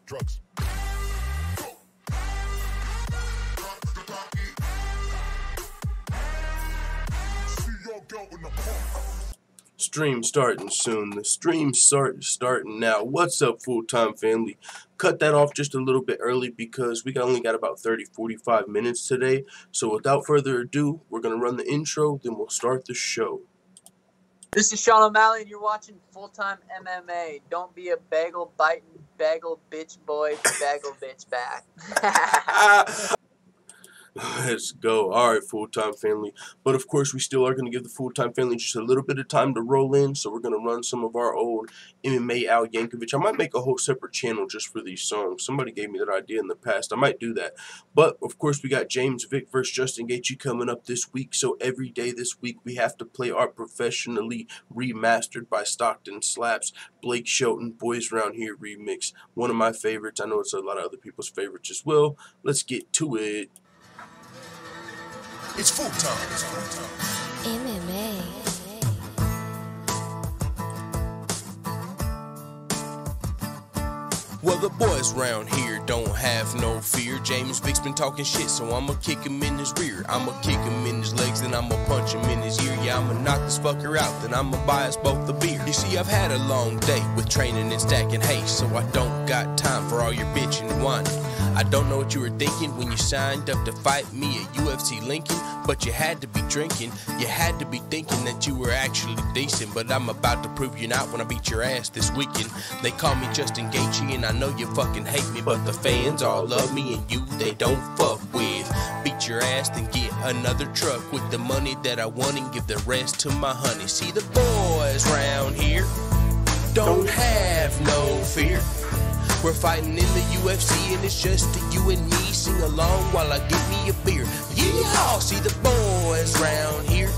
Drugs. Stream starting soon. The stream starting now. What's up, full-time family? Cut that off just a little bit early because we only got about 30-45 minutes today. So without further ado, we're going to run the intro, then we'll start the show. This is Sean O'Malley, and you're watching Full-Time MMA. Don't be a bagel-biting, bagel bitch boy, bagel bitch back. Let's go. Alright, full-time family. But of course, we still are going to give the full-time family just a little bit of time to roll in. So we're going to run some of our old MMA Al Yankovic. I might make a whole separate channel just for these songs. Somebody gave me that idea in the past. I might do that. But of course, we got James Vick versus Justin Gaethje coming up this week. So every day this week, we have to play our professionally remastered by Stockton Slaps Blake Shelton Boys Round Here remix. One of my favorites. I know it's a lot of other people's favorites as well. Let's get to it. It's full time. MMA. Well, the boys round here don't have no fear. James Vick's been talking shit, so I'ma kick him in his rear. I'ma kick him in his legs, then I'ma punch him in his ear. Yeah, I'ma knock this fucker out, then I'ma buy us both a beer. You see, I've had a long day with training and stacking hay, so I don't got time for all your bitching and whining. I don't know what you were thinking when you signed up to fight me at UFC Lincoln, but you had to be drinking. You had to be thinking that you were actually decent, but I'm about to prove you not when I beat your ass this weekend. They call me Justin Gaethje, and I know know you fucking hate me, but the fans all love me, and you they don't fuck with. Beat your ass, then get another truck with the money that I want and give the rest to my honey. See, the boys round here don't have no fear. We're fighting in the UFC and it's just you and me. Sing along while I get me a beer. Yeehaw! See, the boys round here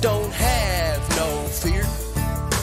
don't have no fear.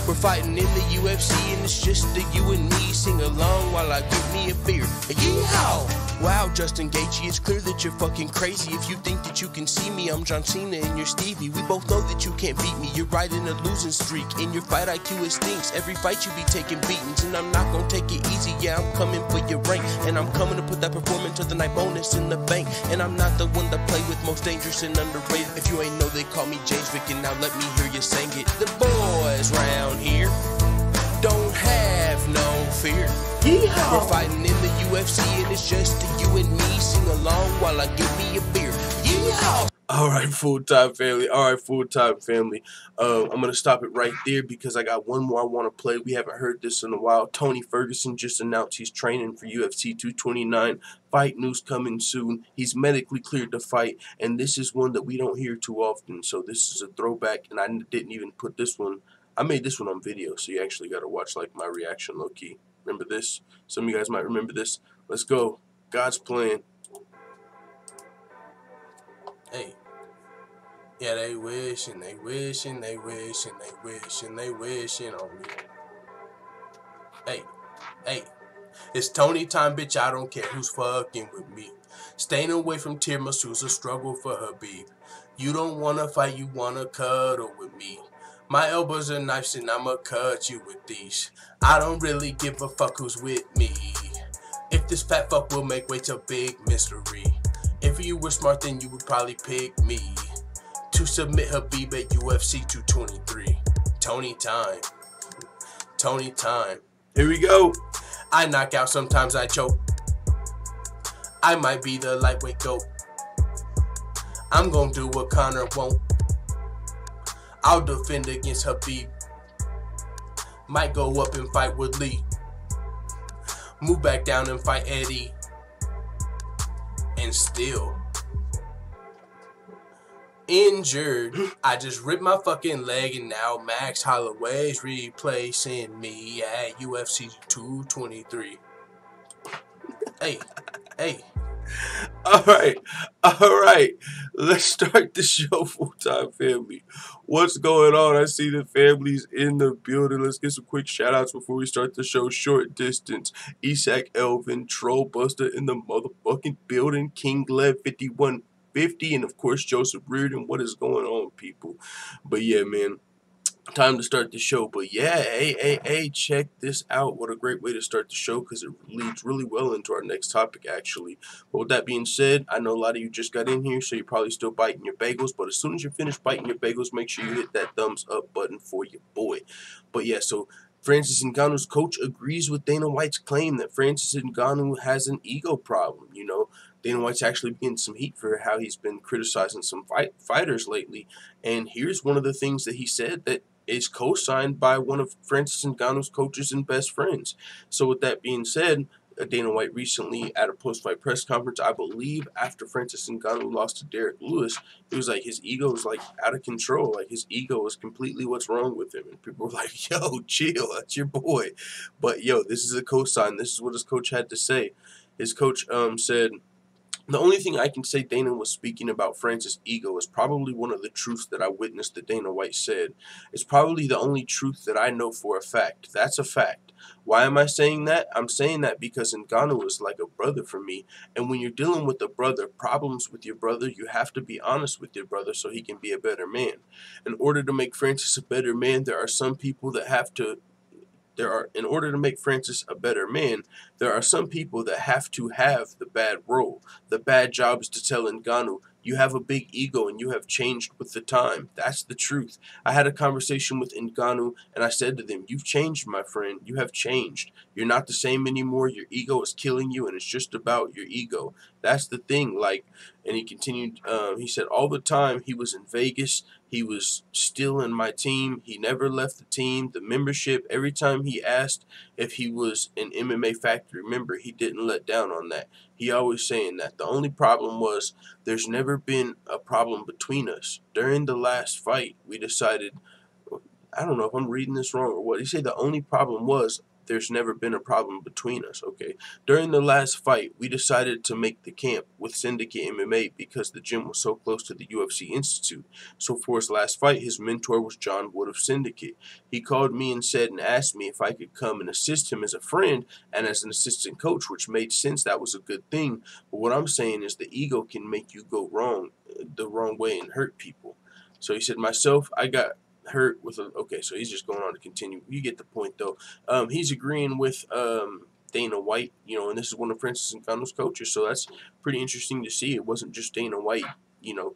We're fighting in the UFC and it's just you and me. Sing along while I get me a beer. Yeehaw! Wow, Justin Gaethje, it's clear that you're fucking crazy. If you think that you can see me, I'm John Cena and you're Stevie. We both know that you can't beat me. You're riding a losing streak. In your fight IQ, it stinks. Every fight you be taking beatings, and I'm not gonna take it easy. Yeah, I'm coming for your rank, and I'm coming to put that performance of the night bonus in the bank. And I'm not the one to play with, most dangerous and underrated. If you ain't know, they call me James Vick, and now let me hear you sing it. The boys round here don't have no fear. Yeehaw. We're fighting in the UFC and it's just you and me. Sing along while I get me a beer. Yeehaw. Alright, full-time family. Alright, full-time family. I'm going to stop it right there because I got one more I want to play. We haven't heard this in a while. Tony Ferguson just announced he's training for UFC 229. Fight news coming soon. He's medically cleared to fight, and this is one that we don't hear too often. So this is a throwback, and I didn't even put this one. I made this one on video, so you actually got to watch like my reaction low-key. Remember this? Some of you guys might remember this. Let's go. God's plan. Hey. Yeah, they wishing, they wishing, they wishing, they wishing, they wishing on me. Hey. Hey. It's Tony time, bitch. I don't care who's fucking with me. Staying away from tiramisu's a struggle for her beef. You don't wanna fight, you wanna cuddle with me. My elbows are knives and I'ma cut you with these. I don't really give a fuck who's with me. If this fat fuck will make way to big mystery. If you were smart, then you would probably pick me to submit Habib at UFC 223. Tony time. Tony time. Here we go. I knock out, sometimes I choke. I might be the lightweight goat. I'm gonna do what Conor won't. I'll defend against Habib. Might go up and fight with Lee. Move back down and fight Eddie. And still injured. I just ripped my fucking leg and now Max Holloway's replacing me at UFC 223. Hey, hey. Alright, let's start the show, full-time family. What's going on? I see the families in the building. Let's get some quick shout-outs before we start the show. Short Distance, Isak Elvin, Troll Buster in the motherfucking building, King Lev 5150, and of course Joseph Reardon. What is going on, people? But yeah, man, time to start the show. But yeah, hey, check this out. What a great way to start the show, because it leads really well into our next topic, actually. But with that being said, I know a lot of you just got in here, so you're probably still biting your bagels. But as soon as you're finished biting your bagels, make sure you hit that thumbs up button for your boy. But yeah, so Francis Ngannou's coach agrees with Dana White's claim that Francis Ngannou has an ego problem. You know, Dana White's actually getting some heat for how he's been criticizing some fighters lately. And here's one of the things that he said that is co-signed by one of Francis Ngannou's coaches and best friends. So with that being said, Dana White recently at a post-fight press conference, I believe after Francis Ngannou lost to Derek Lewis, it was like his ego was like out of control. Like his ego was completely what's wrong with him. And people were like, yo, chill, that's your boy. But yo, this is a co-sign. This is what his coach had to say. His coach said, the only thing I can say Dana was speaking about Francis' ego is probably one of the truths that I witnessed that Dana White said. It's probably the only truth that I know for a fact. That's a fact. Why am I saying that? I'm saying that because Ngannou is like a brother for me. And when you're dealing with a brother, problems with your brother, you have to be honest with your brother so he can be a better man. In order to make Francis a better man, there are some people that have to in order to make Francis a better man, there are some people that have to have the bad role. The bad job is to tell Ngannou, you have a big ego and you have changed with the time. That's the truth. I had a conversation with Ngannou and I said to them, you've changed, my friend. You have changed. You're not the same anymore. Your ego is killing you and it's just about your ego. That's the thing. Like, And he continued, he said, all the time he was in Vegas, he was still in my team. He never left the team, the membership. Every time he asked if he was an MMA Factory member, he didn't let down on that. He always saying that. The only problem was there's never been a problem between us. During the last fight, we decided, I don't know if I'm reading this wrong or what. He said the only problem was there's never been a problem between us, okay? During the last fight, we decided to make the camp with Syndicate MMA because the gym was so close to the UFC Institute. So for his last fight, his mentor was John Wood of Syndicate. He called me and said and asked me if I could come and assist him as a friend and as an assistant coach, which made sense. That was a good thing. But what I'm saying is the ego can make you go the wrong way and hurt people. So he said, myself, I got hurt with a, okay, so he's just going on to continue. You get the point, though. He's agreeing with Dana White, you know, and this is one of Francis Ngannou's coaches, so that's pretty interesting to see. It wasn't just Dana White, you know,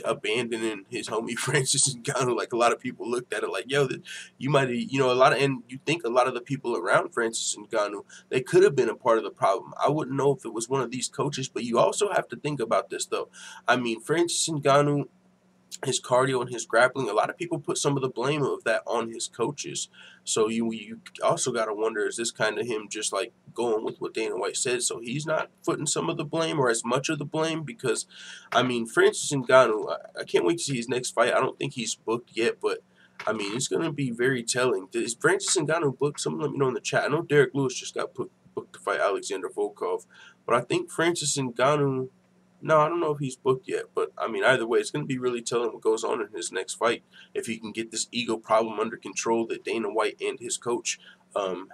abandoning his homie Francis Ngannou. Like, a lot of people looked at it like, yo, you might, you know, and you think a lot of the people around Francis Ngannou, they could have been a part of the problem. I wouldn't know if it was one of these coaches, but you also have to think about this, though. I mean, Francis Ngannou, his cardio and his grappling, a lot of people put some of the blame of that on his coaches. So you also got to wonder, is this kind of him just like going with what Dana White said, so he's not footing some of the blame or as much of the blame? Because, I mean, Francis Ngannou, I can't wait to see his next fight. I don't think he's booked yet, but, I mean, it's going to be very telling. Is Francis Ngannou booked? Someone let me know in the chat. I know Derek Lewis just got booked to fight Alexander Volkov, but I think Francis Ngannou, no, I don't know if he's booked yet, but, I mean, either way, it's going to be really telling what goes on in his next fight if he can get this ego problem under control that Dana White and his coach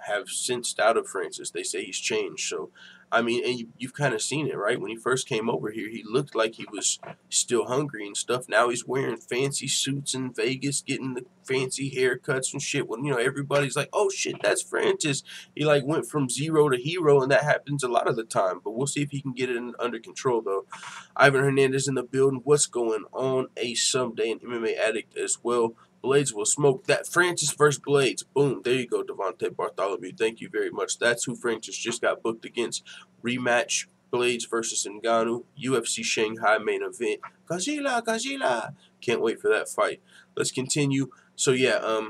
have sensed out of Francis. They say he's changed. So, I mean, and you've kind of seen it, right? When he first came over here, he looked like he was still hungry and stuff. Now he's wearing fancy suits in Vegas, getting the fancy haircuts and shit. When, you know, everybody's like, oh, shit, that's Francis. He, like, went from zero to hero, and that happens a lot of the time. But we'll see if he can get it under control, though. Ivan Hernandez in the building. What's going on? A someday an MMA addict as well. Blades will smoke that. Francis versus Blades. Boom. There you go, Devontae Bartholomew. Thank you very much. That's who Francis just got booked against. Rematch, Blades versus Ngannou. UFC Shanghai main event. Godzilla. Can't wait for that fight. Let's continue. So, yeah,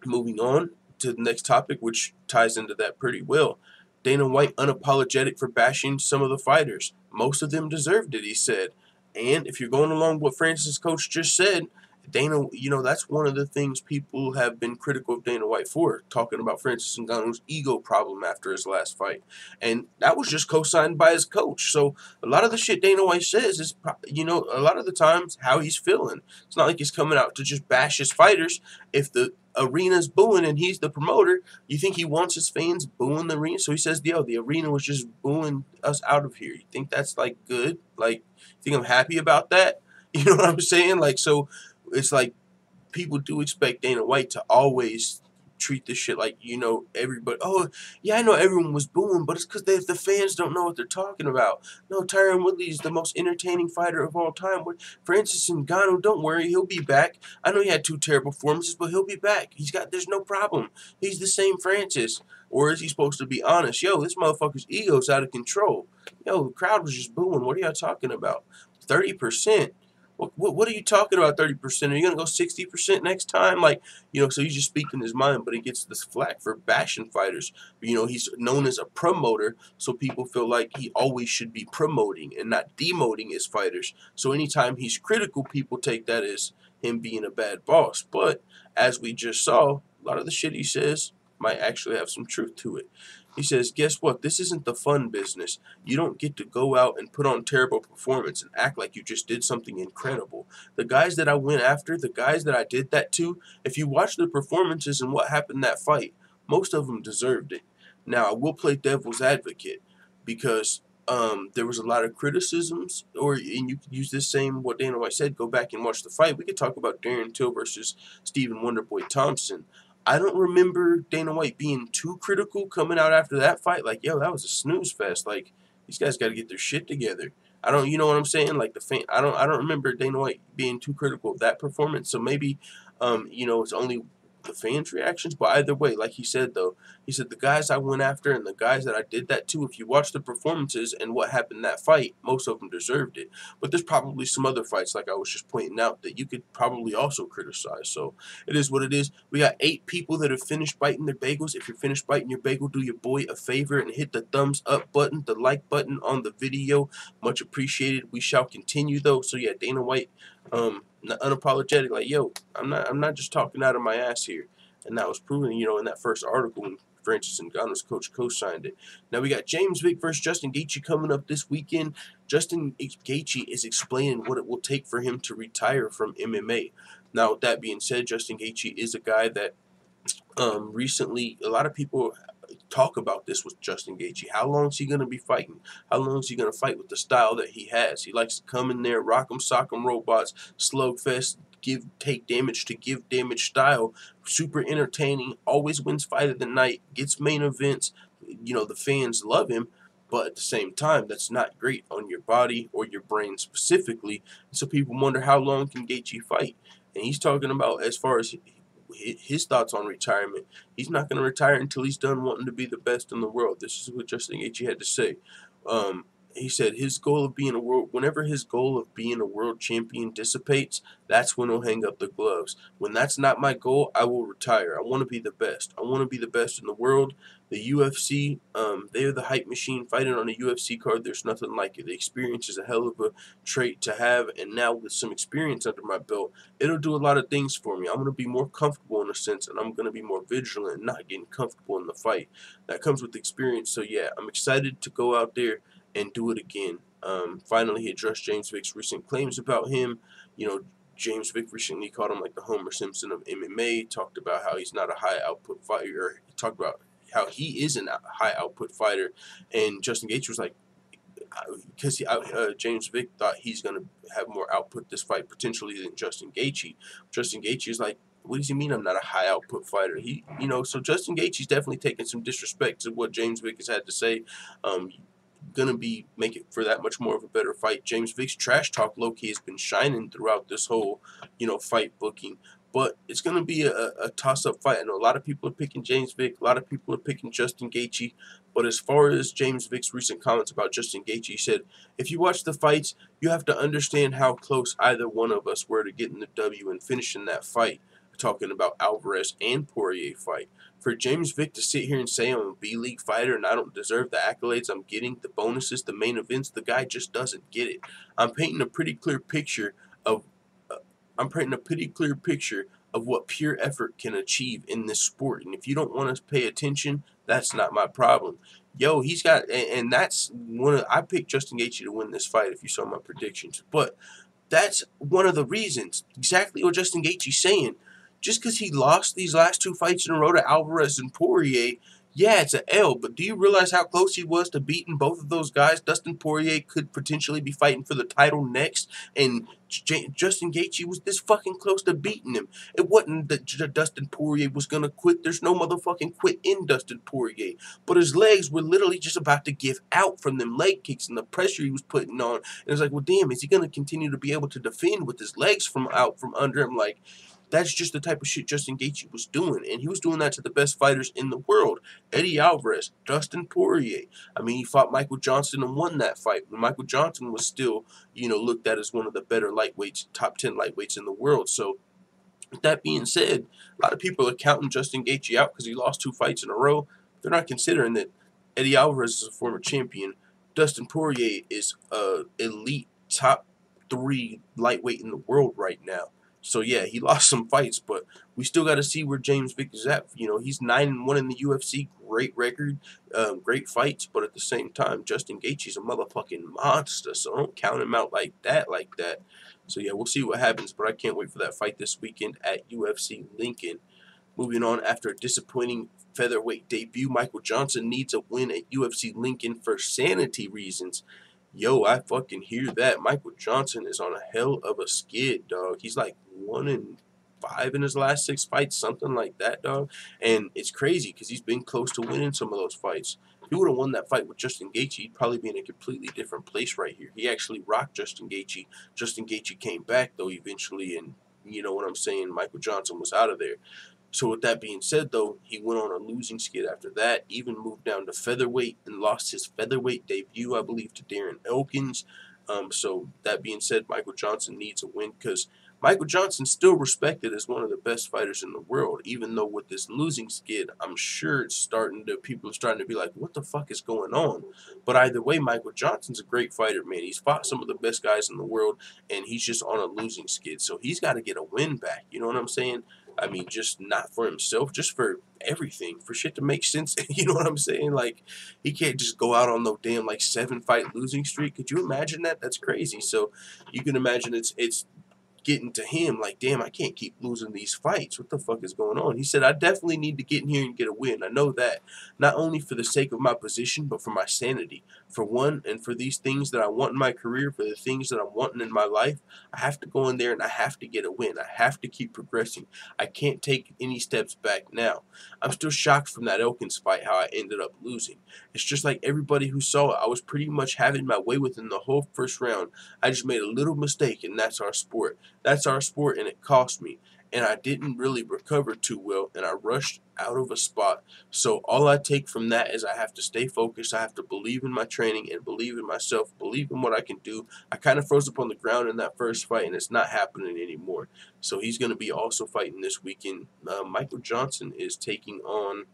moving on to the next topic, which ties into that pretty well. Dana White unapologetic for bashing some of the fighters. Most of them deserved it, he said. And if you're going along with what Francis' coach just said, Dana, you know, that's one of the things people have been critical of Dana White for, talking about Francis Ngannou's ego problem after his last fight. And that was just co-signed by his coach. So a lot of the shit Dana White says is, you know, a lot of the times how he's feeling. It's not like he's coming out to just bash his fighters. If the arena's booing and he's the promoter, you think he wants his fans booing the arena? So he says, yo, the arena was just booing us out of here. You think that's, like, good? Like, you think I'm happy about that? You know what I'm saying? Like, so it's like people do expect Dana White to always treat this shit like, you know, everybody, oh, yeah, I know everyone was booing, but it's because the fans don't know what they're talking about. No, Tyron Woodley's the most entertaining fighter of all time. Francis Ngannou, don't worry, he'll be back. I know he had 2 terrible performances, but he'll be back. There's no problem. He's the same Francis. Or is he supposed to be honest? Yo, this motherfucker's ego's out of control. Yo, the crowd was just booing. What are y'all talking about? 30%. What are you talking about, 30%? Are you going to go 60% next time? Like, you know, so he's just speaking his mind, but he gets this flack for bashing fighters. You know, he's known as a promoter, so people feel like he always should be promoting and not demoting his fighters. So anytime he's critical, people take that as him being a bad boss. But as we just saw, a lot of the shit he says might actually have some truth to it. He says, guess what? This isn't the fun business. You don't get to go out and put on terrible performance and act like you just did something incredible. The guys that I went after, the guys that I did that to, if you watch the performances and what happened in that fight, most of them deserved it. Now, I will play devil's advocate because there was a lot of criticisms, and you could use this same, what Dana White said, go back and watch the fight. We could talk about Darren Till versus Stephen Wonderboy Thompson. I don't remember Dana White being too critical coming out after that fight. Like, yo, that was a snooze fest. Like, these guys got to get their shit together. I don't, you know what I'm saying? Like, I don't remember Dana White being too critical of that performance. So maybe, you know, it's only the fans' reactions. But either way, like he said, though, he said the guys I went after and the guys that I did that to, if you watch the performances and what happened in that fight, most of them deserved it. But there's probably some other fights, like I was just pointing out, that you could probably also criticize. So it is what it is. We got 8 people that have finished biting their bagels. If you're finished biting your bagel, do your boy a favor and hit the thumbs up button, the like button on the video. Much appreciated. We shall continue, though. So yeah, Dana White, unapologetic, like, yo, I'm not just talking out of my ass here. And that was proven, in that first article when Francis Ngannou's coach co-signed it. Now we got James Vick versus Justin Gaethje coming up this weekend. Justin Gaethje is explaining what it will take for him to retire from MMA. Now, with that being said, Justin Gaethje is a guy that recently a lot of people talk about this with Justin Gaethje. How long is he going to be fighting? How long is he going to fight with the style that he has? He likes to come in there, rock 'em, sock 'em robots, slugfest, take damage to give damage style. Super entertaining, always wins fight of the night, gets main events. The fans love him, but at the same time, that's not great on your body or your brain specifically. So people wonder, how long can Gaethje fight? And he's talking about, as far as his thoughts on retirement, he's not going to retire until he's done wanting to be the best in the world. This is what Justin Gaethje had to say. He said his goal of being whenever his goal of being a world champion dissipates, that's when he'll hang up the gloves. When that's not my goal, I will retire. I want to be the best. I want to be the best in the world. The UFC, they're the hype machine. Fighting on a UFC card, there's nothing like it. The experience is a hell of a trait to have, and now with some experience under my belt, it'll do a lot of things for me. I'm going to be more comfortable in a sense, and I'm going to be more vigilant and not getting comfortable in the fight. That comes with experience. So yeah, I'm excited to go out there and do it again. Finally, he addressed James Vick's recent claims about him. James Vick recently called him like the Homer Simpson of MMA, talked about how he's not a high output fighter. He talked about how he is a high output fighter, and Justin Gaethje was like, because James Vick thought he's going to have more output this fight potentially than Justin Gaethje. Justin Gaethje is like, what does he mean I'm not a high output fighter? So Justin Gaethje's definitely taking some disrespect to what James Vick has had to say. Gonna make it for that much more of a better fight. James Vick's trash talk low-key has been shining throughout this whole, fight booking. But it's gonna be a toss-up fight. I know a lot of people are picking James Vick, a lot of people are picking Justin Gaethje. But as far as James Vick's recent comments about Justin Gaethje, he said, if you watch the fights, you have to understand how close either one of us were to getting the W and finishing that fight. Talking about Alvarez and Poirier fight. For James Vick to sit here and say I'm a B-League fighter and I don't deserve the accolades I'm getting, the bonuses, the main events, the guy just doesn't get it. I'm painting a pretty clear picture of what pure effort can achieve in this sport. And if you don't want to pay attention, that's not my problem. Yo, he's got, and that's I picked Justin Gaethje to win this fight if you saw my predictions. But that's one of the reasons, exactly what Justin Gaethje's saying. Just because he lost these last 2 fights in a row to Alvarez and Poirier, yeah, it's an L, but do you realize how close he was to beating both of those guys? Dustin Poirier could potentially be fighting for the title next, and Justin Gaethje was this fucking close to beating him. It wasn't that Dustin Poirier was going to quit. There's no motherfucking quit in Dustin Poirier. But his legs were literally just about to give out from them leg kicks and the pressure he was putting on. And it's like, well, damn, is he going to continue to be able to defend with his legs out from under him? Like, that's just the type of shit Justin Gaethje was doing. And he was doing that to the best fighters in the world. Eddie Alvarez, Dustin Poirier. I mean, he fought Michael Johnson and won that fight. When Michael Johnson was still, looked at as one of the better lightweights, top 10 lightweights in the world. So, with that being said, a lot of people are counting Justin Gaethje out because he lost 2 fights in a row. They're not considering that Eddie Alvarez is a former champion. Dustin Poirier is elite top 3 lightweight in the world right now. So, yeah, he lost some fights, but we still got to see where James Vick is at. He's 9-1 in the UFC. Great record, great fights, but at the same time, Justin Gaethje's a motherfucking monster, so don't count him out like that. So, yeah, we'll see what happens, but I can't wait for that fight this weekend at UFC Lincoln. Moving on, after a disappointing featherweight debut, Michael Johnson needs a win at UFC Lincoln for sanity reasons. Yo, I fucking hear that. Michael Johnson is on a hell of a skid, dog. He's like 1-5 in his last 6 fights, something like that, dog. And it's crazy because he's been close to winning some of those fights. If he would have won that fight with Justin Gaethje, he'd probably be in a completely different place right here. He actually rocked Justin Gaethje. Justin Gaethje came back, though, eventually, and you know what I'm saying, Michael Johnson was out of there. So with that being said, though, he went on a losing skid after that, even moved down to featherweight and lost his featherweight debut, I believe, to Darren Elkins. So that being said, Michael Johnson needs a win because Michael Johnson's still respected as one of the best fighters in the world, even though with this losing skid, I'm sure people are starting to be like, what the fuck is going on? But either way, Michael Johnson's a great fighter, man. He's fought some of the best guys in the world, and he's just on a losing skid. So he's got to get a win back. You know what I'm saying? I mean, just not for himself, just for everything, for shit to make sense. You know what I'm saying? Like, he can't just go out on no damn, like, 7-fight losing streak. Could you imagine that? That's crazy. So you can imagine it's getting to him like, damn, I can't keep losing these fights. What the fuck is going on? He said, I definitely need to get in here and get a win. I know that. Not only for the sake of my position, but for my sanity. For one, and for these things that I want in my career, for the things that I'm wanting in my life, I have to go in there and I have to get a win. I have to keep progressing. I can't take any steps back now. I'm still shocked from that Elkins fight how I ended up losing. It's just like everybody who saw it. I was pretty much having my way within the whole first round. I just made a little mistake, and that's our sport. That's our sport, and it cost me. And I didn't really recover too well, and I rushed out of a spot. So all I take from that is I have to stay focused. I have to believe in my training and believe in myself, believe in what I can do. I kind of froze up on the ground in that first fight, and it's not happening anymore. So he's going to be also fighting this weekend. Michael Johnson is taking on...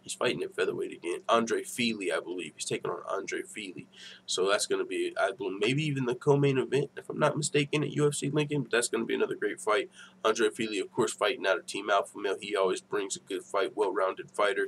He's fighting at featherweight again. Andre Feely, I believe. He's taking on Andre Feely. So that's going to be, I believe, maybe even the co-main event, if I'm not mistaken, at UFC Lincoln. But that's going to be another great fight. Andre Feely, of course, fighting out of Team Alpha Male. He always brings a good fight, well-rounded fighter.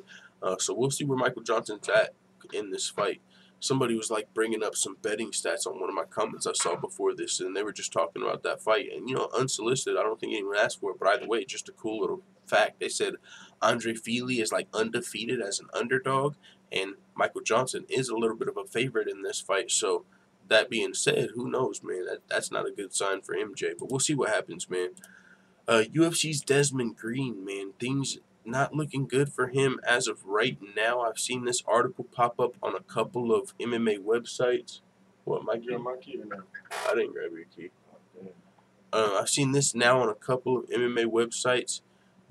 So we'll see where Michael Johnson's at in this fight. Somebody was like bringing up some betting stats on one of my comments I saw before this, and they were just talking about that fight. And, you know, unsolicited, I don't think anyone asked for it, but either way, just a cool little fact. They said Andre Feely is like undefeated as an underdog, and Michael Johnson is a little bit of a favorite in this fight. So that being said, who knows, man? That's not a good sign for MJ, but we'll see what happens, man. UFC's Desmond Green, man, things not looking good for him as of right now. I've seen this article pop up on a couple of MMA websites. What, my key? You got my key or no? I didn't grab your key. Oh, I've seen this now on a couple of MMA websites.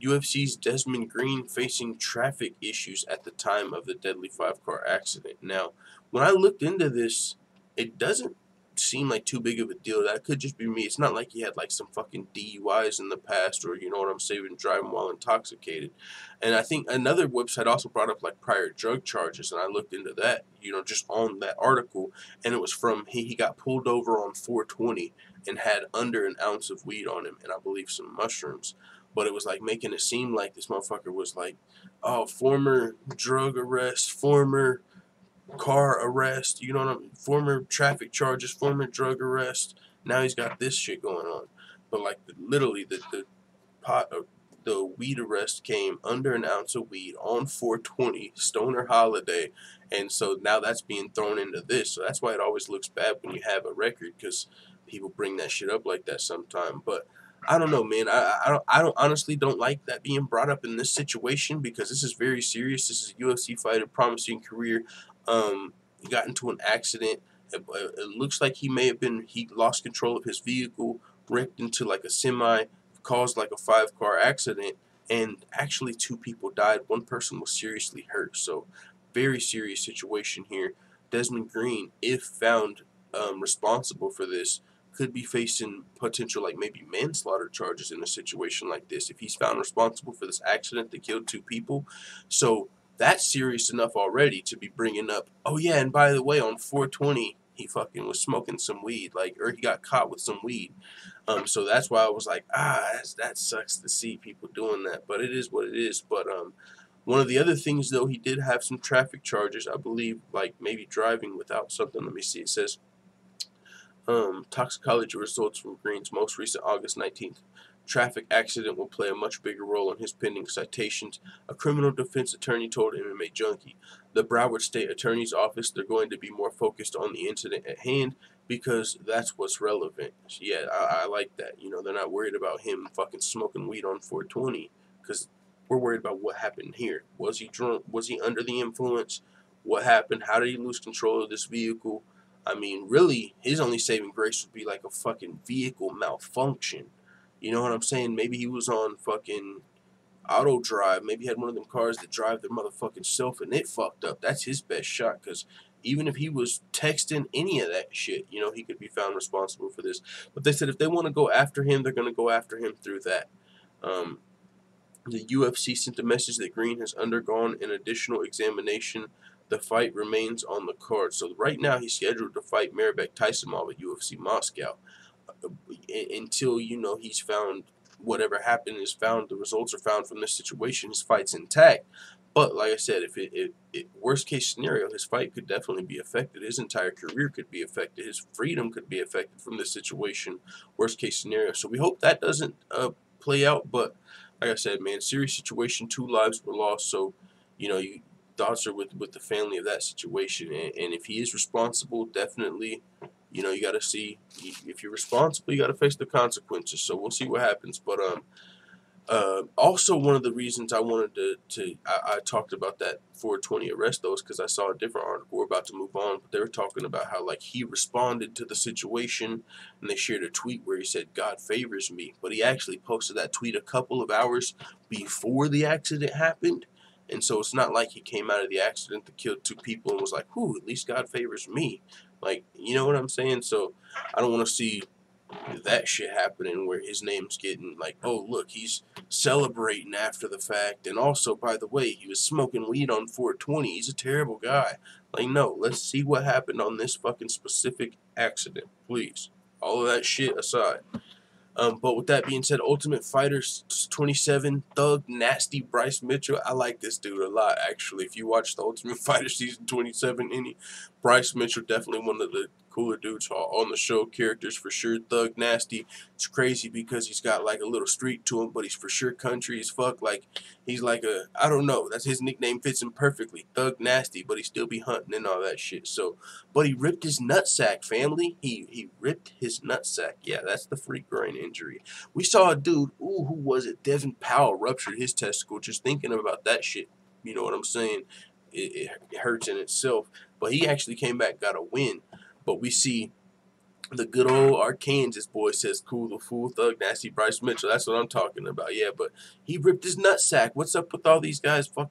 UFC's Desmond Green facing traffic issues at the time of the deadly 5-car accident. Now, when I looked into this, it doesn't seem like too big of a deal. That could just be me. It's not like he had like some fucking DUIs in the past, or you know what I'm saying, driving while intoxicated. And I think another website also brought up like prior drug charges, and I looked into that, you know, just on that article, and it was from he got pulled over on 420 and had under an ounce of weed on him, and I believe some mushrooms. But it was like making it seem like this motherfucker was like, oh, former drug arrest, former car arrest, you know what I mean? Former traffic charges, former drug arrest. Now he's got this shit going on. But like literally the pot of the weed arrest came under an ounce of weed on 420 stoner holiday, and so now that's being thrown into this. So that's why it always looks bad when you have a record, because people bring that shit up like that sometime. But I don't know, man. I don't honestly don't like that being brought up in this situation, because this is very serious. This is a UFC fighter, promising career. He got into an accident. It looks like he lost control of his vehicle, wrecked into like a semi, caused like a 5-car accident, and actually 2 people died. 1 person was seriously hurt. So very serious situation here. Desmond Green, if found responsible for this, could be facing potential like maybe manslaughter charges in a situation like this if he's found responsible for this accident that killed 2 people. So that's serious enough already to be bringing up, oh yeah, and by the way, on 420 he fucking was smoking some weed, like, or he got caught with some weed. So that's why I was like, that sucks to see people doing that, but it is what it is. But one of the other things, though, he did have some traffic charges, I believe, like maybe driving without something. Let me see. It says toxicology results from Green's most recent August 19th traffic accident will play a much bigger role in his pending citations, a criminal defense attorney told MMA Junkie. The Broward State Attorney's Office, they're going to be more focused on the incident at hand because that's what's relevant. So yeah, I like that. You know, they're not worried about him fucking smoking weed on 420, because we're worried about what happened here. Was he drunk? Was he under the influence? What happened? How did he lose control of this vehicle? I mean, really, his only saving grace would be like a fucking vehicle malfunction. You know what I'm saying? Maybe he was on fucking auto drive. Maybe he had one of them cars that drive their motherfucking self and it fucked up. That's his best shot, because even if he was texting any of that shit, you know, he could be found responsible for this. But they said if they want to go after him, they're going to go after him through that. The UFC sent a message that Green has undergone an additional examination. The fight remains on the card. So right now he's scheduled to fight Mairbek Taisumov at UFC Moscow. Until, you know, he's found, whatever happened is found, the results are found from this situation, his fight's intact. But like I said, if it worst case scenario, his fight could definitely be affected. His entire career could be affected. His freedom could be affected from this situation. Worst case scenario. So we hope that doesn't play out. But like I said, man, serious situation. 2 lives were lost. So, you know, thoughts are with the family of that situation. And if he is responsible, definitely, you know, you got to see, if you're responsible, you got to face the consequences. So we'll see what happens. But also, one of the reasons I wanted I talked about that 420 arrest, though, is because I saw a different article. We're about to move on, but they were talking about how, like, he responded to the situation, and they shared a tweet where he said, "God favors me," but he actually posted that tweet a couple of hours before the accident happened, and so it's not like he came out of the accident that killed 2 people and was like, "Whew, at least God favors me." Like, you know what I'm saying? So I don't want to see that shit happening where his name's getting like, oh, look, he's celebrating after the fact, and also, by the way, he was smoking weed on 420. He's a terrible guy. Like, no, let's see what happened on this fucking specific accident, please. All of that shit aside. But with that being said, Ultimate Fighter 27, Thug Nasty Bryce Mitchell. I like this dude a lot, actually. If you watch the Ultimate Fighter season 27, Bryce Mitchell, definitely one of the cooler dudes on the show. Characters for sure. Thug Nasty. It's crazy because he's got like a little streak to him, but he's for sure country as fuck. Like, he's like a, I don't know, that's his nickname, fits him perfectly. Thug Nasty, but he still be hunting and all that shit. So, but he ripped his nutsack, family. He ripped his nutsack. Yeah, that's the freak groin injury. We saw a dude, who was it? Desmond Powell ruptured his testicle. Just thinking about that shit, you know what I'm saying? It hurts in itself. But he actually came back, got a win. But we see the good old Arkansas boy says, "Cool the fool, Thug Nasty Bryce Mitchell." That's what I'm talking about. Yeah, but he ripped his nutsack. What's up with all these guys? Fuck,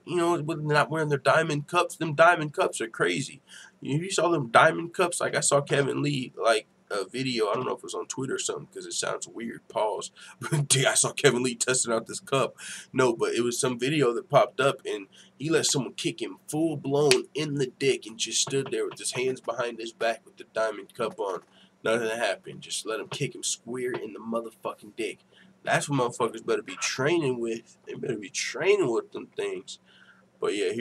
you know, not wearing their diamond cups. Them diamond cups are crazy. You saw them diamond cups? Like, I saw Kevin Lee, like, a video. I don't know if it was on Twitter or something because it sounds weird. Pause. I saw Kevin Lee testing out this cup. No, but it was some video that popped up, and he let someone kick him full blown in the dick and just stood there with his hands behind his back with the diamond cup on. Nothing happened. Just let him kick him square in the motherfucking dick. That's what motherfuckers better be training with. They better be training with them things. But yeah,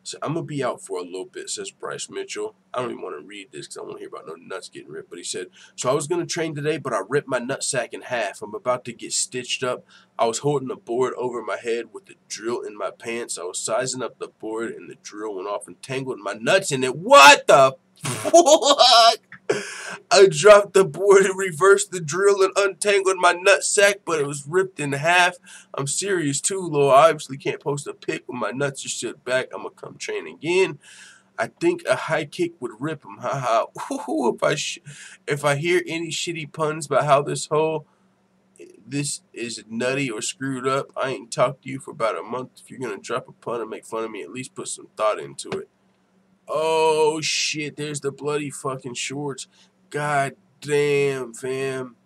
so I'm going to be out for a little bit, says Bryce Mitchell. I don't even want to read this because I don't want to hear about no nuts getting ripped. But he said, "So I was going to train today, but I ripped my nutsack in half. I'm about to get stitched up. I was holding a board over my head with the drill in my pants. I was sizing up the board, and the drill went off and tangled my nuts in it." What the fuck? I dropped the board and reversed the drill and untangled my nutsack, but it was ripped in half. I'm serious too, Lord. I obviously can't post a pic when my nuts are shit back. I'm gonna come train again. I think a high kick would rip him. Haha. If I hear any shitty puns about how this is nutty or screwed up, I ain't talked to you for about a month. If you're gonna drop a pun and make fun of me, at least put some thought into it. Oh shit, there's the bloody fucking shorts. God damn, fam.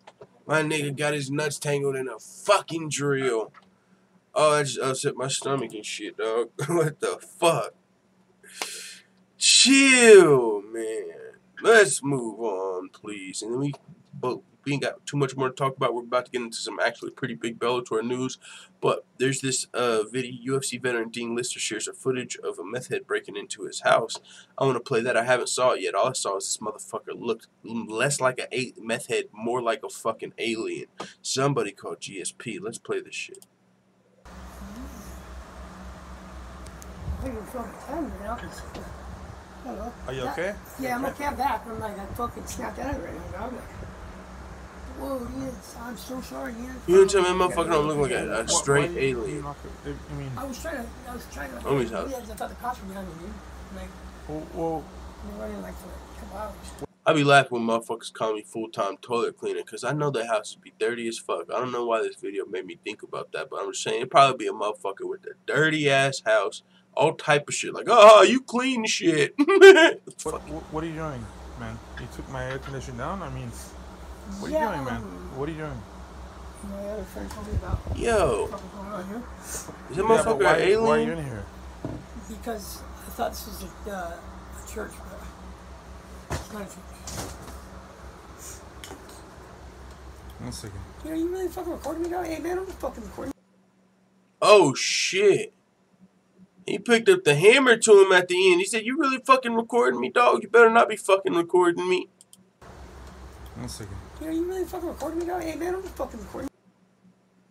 My nigga got his nuts tangled in a fucking drill. Oh, that just upset my stomach and shit, dog. What the fuck? Chill, man. Let's move on, please. And then we ain't got too much more to talk about. We're about to get into some actually pretty big Bellator news. But there's this video. UFC veteran Dean Lister shares a footage of a meth head breaking into his house. I want to play that. I haven't saw it yet. All I saw is this motherfucker looked less like a meth head, more like a fucking alien. Somebody called GSP. Let's play this shit. Are you okay? Yeah, I'm okay. I'm back. I'm like, I fucking snapped out of it right now. I'm like, whoa, yes, I'm so sorry, yes. You didn't tell me that motherfucker don't look like a straight alien. I was trying to. I thought the cops were behind me, dude. Like, well, we were running like for a couple hours. I be laughing when motherfuckers call me full-time toilet cleaner because I know the house would be dirty as fuck. I don't know why this video made me think about that, but I'm just saying it'd probably be a motherfucker with a dirty-ass house, all type of shit. Like, oh, you clean shit. What are you doing, man? You took my air conditioner down? I mean, what are you doing, man? What are you doing? My other friend told me about Yo. what's going on here. Is that motherfucker an alien? Why are you in here? Because I thought this was a church, but it's not a church. 1 second. You know, you really fucking recording me now? Hey, man, I'm just fucking recording. Oh, shit. He picked up the hammer to him at the end. He said, you really fucking recording me, dog? You better not be fucking recording me. 1 second. You know, you really fucking recording me now? Hey, man, I'm just fucking recording.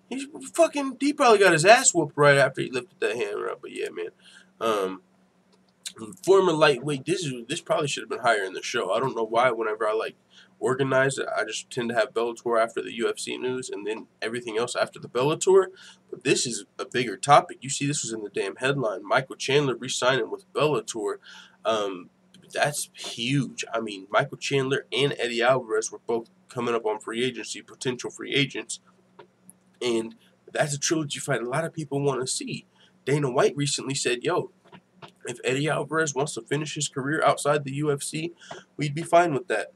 He probably got his ass whooped right after he lifted that hammer up. But yeah, man. Former lightweight, this probably should have been higher in the show. I don't know why whenever I organize it, I just tend to have Bellator after the UFC news and then everything else after the Bellator. But this is a bigger topic. You see, this was in the damn headline. Michael Chandler re-signing with Bellator. That's huge. I mean, Michael Chandler and Eddie Alvarez were both coming up on free agency, potential free agents. And that's a trilogy fight a lot of people want to see. Dana White recently said, yo, if Eddie Alvarez wants to finish his career outside the UFC, we'd be fine with that.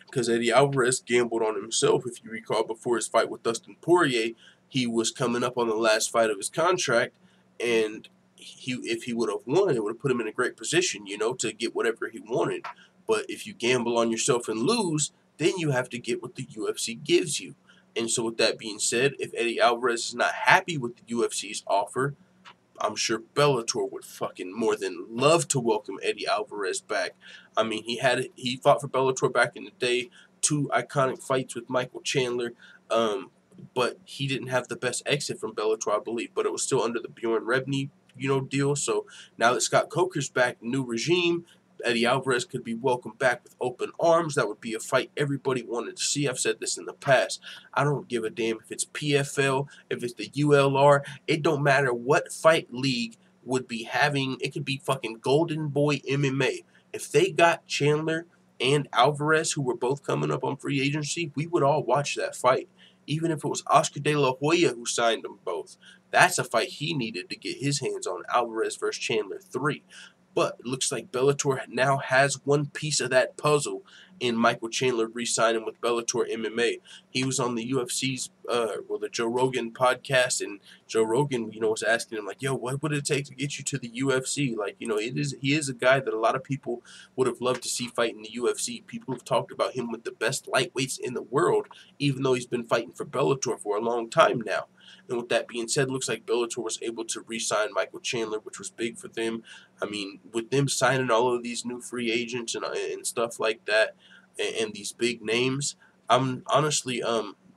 Because Eddie Alvarez gambled on himself. If you recall, before his fight with Dustin Poirier, he was coming up on the last fight of his contract, and if he would have won, it would have put him in a great position, you know, to get whatever he wanted. But if you gamble on yourself and lose, then you have to get what the UFC gives you. And so with that being said, if Eddie Alvarez is not happy with the UFC's offer, I'm sure Bellator would fucking more than love to welcome Eddie Alvarez back. I mean, he fought for Bellator back in the day, 2 iconic fights with Michael Chandler, but he didn't have the best exit from Bellator, I believe, but it was still under the Bjorn Rebney, deal. So now that Scott Coker's back, new regime, Eddie Alvarez could be welcomed back with open arms. That would be a fight everybody wanted to see. I've said this in the past. I don't give a damn if it's PFL, if it's the ULR. It don't matter what fight league would be having. It could be fucking Golden Boy MMA. If they got Chandler and Alvarez, who were both coming up on free agency, we would all watch that fight. Even if it was Oscar De La Hoya who signed them both. That's a fight he needed to get his hands on. Alvarez versus Chandler 3. But it looks like Bellator now has one piece of that puzzle in Michael Chandler re-signing with Bellator MMA. He was on the UFC's, the Joe Rogan podcast, and Joe Rogan, was asking him, like, yo, what would it take to get you to the UFC? Like, he is a guy that a lot of people would have loved to see fight in the UFC. People have talked about him with the best lightweights in the world, even though he's been fighting for Bellator for a long time now. And with that being said, it looks like Bellator was able to re-sign Michael Chandler, which was big for them. I mean, with them signing all of these new free agents and stuff like that, and these big names, I'm honestly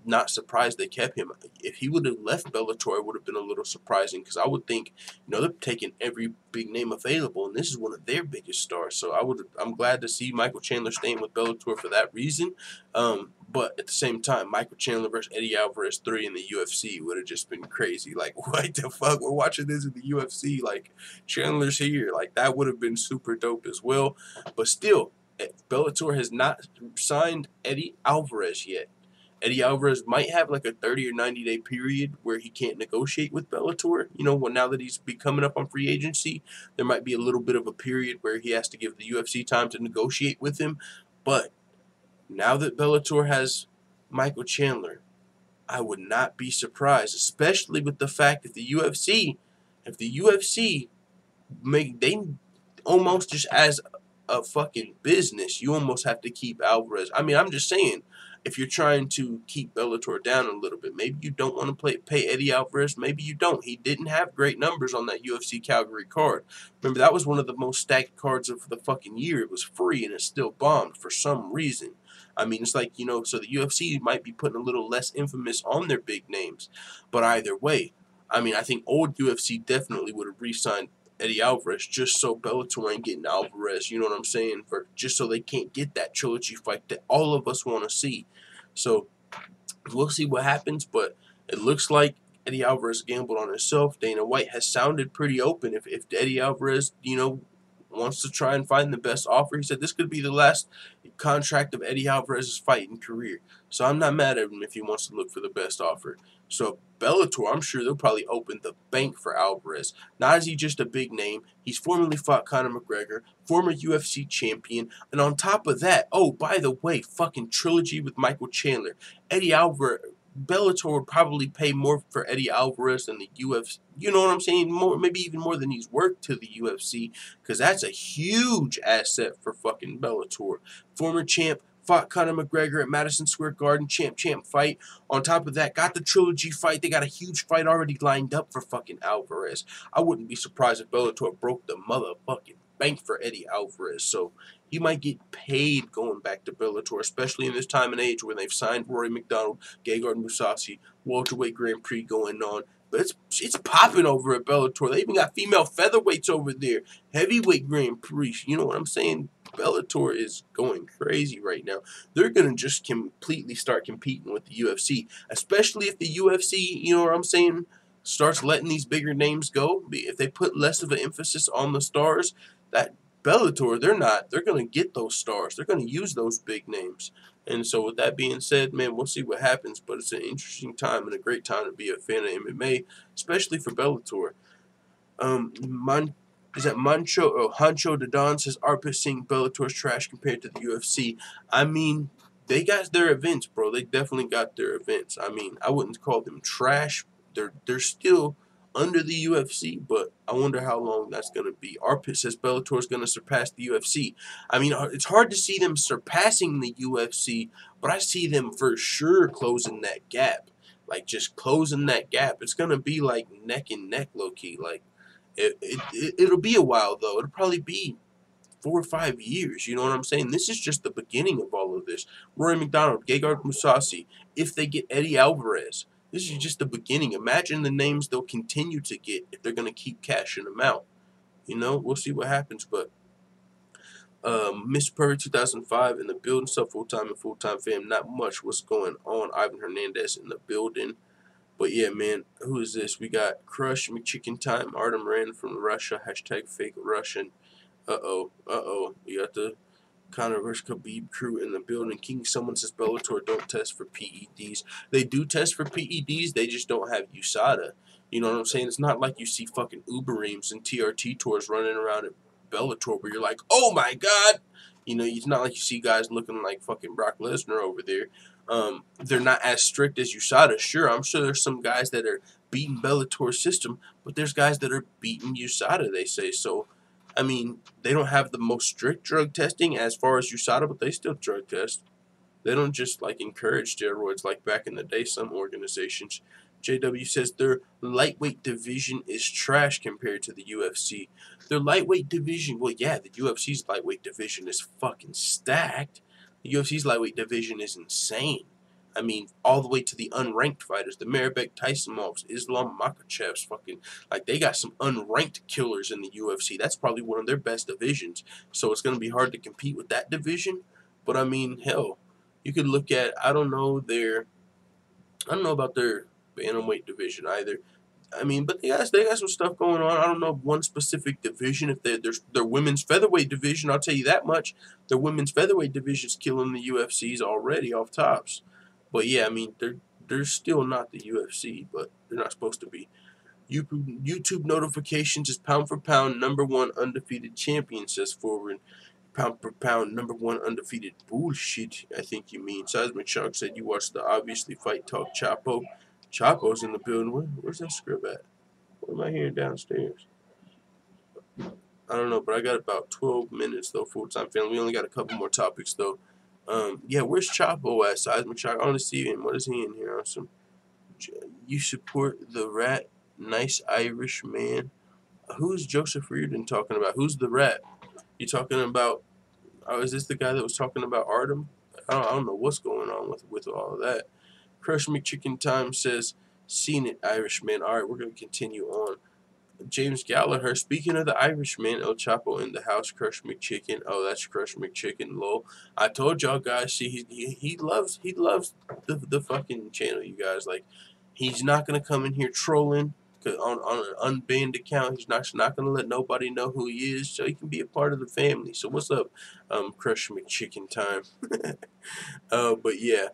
not surprised they kept him. If he would have left Bellator, it would have been a little surprising, because I would think, they're taking every big name available, and this is one of their biggest stars. So I'm glad to see Michael Chandler staying with Bellator for that reason. But at the same time, Michael Chandler versus Eddie Alvarez 3 in the UFC would have just been crazy. Like, what the fuck? We're watching this in the UFC. Like, Chandler's here. Like, that would have been super dope as well. But still, Bellator has not signed Eddie Alvarez yet. Eddie Alvarez might have like a 30 or 90-day period where he can't negotiate with Bellator. Now that he's coming up on free agency, there might be a little bit of a period where he has to give the UFC time to negotiate with him. But now that Bellator has Michael Chandler, I would not be surprised, especially with the fact that the UFC they almost just as a fucking business, you almost have to keep Alvarez. I mean, I'm just saying, if you're trying to keep Bellator down a little bit, maybe you don't want to pay Eddie Alvarez, maybe you don't. He didn't have great numbers on that UFC Calgary card. Remember, that was one of the most stacked cards of the fucking year. It was free, and it still bombed for some reason. I mean, it's like, so the UFC might be putting a little less infamous on their big names. But either way, I mean, I think old UFC definitely would have re-signed Eddie Alvarez just so Bellator ain't getting Alvarez, you know what I'm saying? Just so they can't get that trilogy fight that all of us want to see. So we'll see what happens, but it looks like Eddie Alvarez gambled on himself. Dana White has sounded pretty open. If Eddie Alvarez, wants to try and find the best offer. He said this could be the last contract of Eddie Alvarez's fighting career. So I'm not mad at him if he wants to look for the best offer. So Bellator, I'm sure they'll probably open the bank for Alvarez. Not is he just a big name. He's formerly fought Conor McGregor, former UFC champion. And on top of that, oh, by the way, fucking trilogy with Michael Chandler. Eddie Alvarez, Bellator would probably pay more for Eddie Alvarez than the UFC. You know what I'm saying? More, maybe even more than he's worked to the UFC. Because that's a huge asset for fucking Bellator. Former champ. Fought Conor McGregor at Madison Square Garden, champ fight. On top of that, got the trilogy fight. They got a huge fight already lined up for fucking Alvarez. I wouldn't be surprised if Bellator broke the motherfucking bank for Eddie Alvarez. So he might get paid going back to Bellator, especially in this time and age where they've signed Rory McDonald, Gegard Mousasi, welterweight Grand Prix going on. But it's popping over at Bellator. They even got female featherweights over there, heavyweight Grand Prix. You know what I'm saying? Bellator is going crazy right now. They're going to just completely start competing with the UFC, especially if the UFC, you know what I'm saying, starts letting these bigger names go. If they put less of an emphasis on the stars, that Bellator, they're going to get those stars. They're going to use those big names. And so with that being said, man, we'll see what happens, but it's an interesting time and a great time to be a fan of MMA, especially for Bellator. Hancho Dadon says Arpit Singh Bellator's trash compared to the UFC. I mean, they got their events, bro. They definitely got their events. I mean, I wouldn't call them trash. They're still under the UFC, but I wonder how long that's going to be. Arpit says Bellator's going to surpass the UFC. I mean, it's hard to see them surpassing the UFC, but I see them for sure closing that gap. Like, just closing that gap. It's going to be like neck and neck, low-key. Like, it'll be a while, though. It'll probably be 4 or 5 years. You know what I'm saying? This is just the beginning of all of this. Rory McDonald, Gegard Mousasi, if they get Eddie Alvarez, this is just the beginning. Imagine the names they'll continue to get if they're going to keep cashing them out. You know, we'll see what happens. But Miss Purry 2005 in the building, sub full-time and full-time fam. Not much what's going on. Ivan Hernandez in the building. But yeah, man, who is this? We got Crush McChicken Time, Artem Rand from Russia, hashtag fake Russian. Uh-oh. We got the Conor vs. Khabib crew in the building. King Someone says Bellator don't test for PEDs. They do test for PEDs, they just don't have USADA. You know what I'm saying? It's not like you see fucking Ubereams and TRT tours running around at Bellator where you're like, oh my god! You know, it's not like you see guys looking like fucking Brock Lesnar over there. They're not as strict as USADA. Sure, I'm sure there's some guys that are beating Bellator's system, but there's guys that are beating USADA, they say. So, I mean, they don't have the most strict drug testing as far as USADA, but they still drug test. They don't just, like, encourage steroids like back in the day, some organizations. JW says their lightweight division is trash compared to the UFC. Their lightweight division, well, yeah, the UFC's lightweight division is fucking stacked. The UFC's lightweight division is insane. I mean, all the way to the unranked fighters, the Maribek Tysonovs, Islam Makhachevs, fucking, like, they got some unranked killers in the UFC. That's probably one of their best divisions. So it's going to be hard to compete with that division. But, I mean, hell, you could look at, I don't know about their bantamweight division either. I mean, but they got some stuff going on. I don't know one specific division. If their women's featherweight division, I'll tell you that much. Their women's featherweight division's killing the UFC's already off tops. But yeah, I mean, they're still not the UFC, but they're not supposed to be. YouTube notifications is pound for pound #1 undefeated champion, says Forward. Pound per pound #1 undefeated bullshit, I think you mean. Seismic Shark said you watched the Obviously Fight Talk Chapo. Chapo's in the building. Where's that script at? What am I hearing downstairs? I don't know, but I got about 12 minutes, though, full-time family. We only got a couple more topics, though. Yeah, where's Chapo at? Seismic Shark. I want to see him. What is he in here? Awesome. You support the rat. Nice Irish man. Who's Joseph Reardon talking about? Who's the rat? You talking about... Oh, is this the guy that was talking about Artem? I don't know what's going on with all of that. Crush McChicken Time says, seen it, Irishman. All right, we're going to continue on. James Gallagher, speaking of the Irishman, El Chapo in the house, Crush McChicken. Oh, that's Crush McChicken, lol. I told y'all guys, see, he loves the fucking channel, you guys. Like, he's not going to come in here trolling. on an unbanned account. He's not going to let nobody know who he is, so he can be a part of the family. So what's up, Crush McChicken time? But yeah,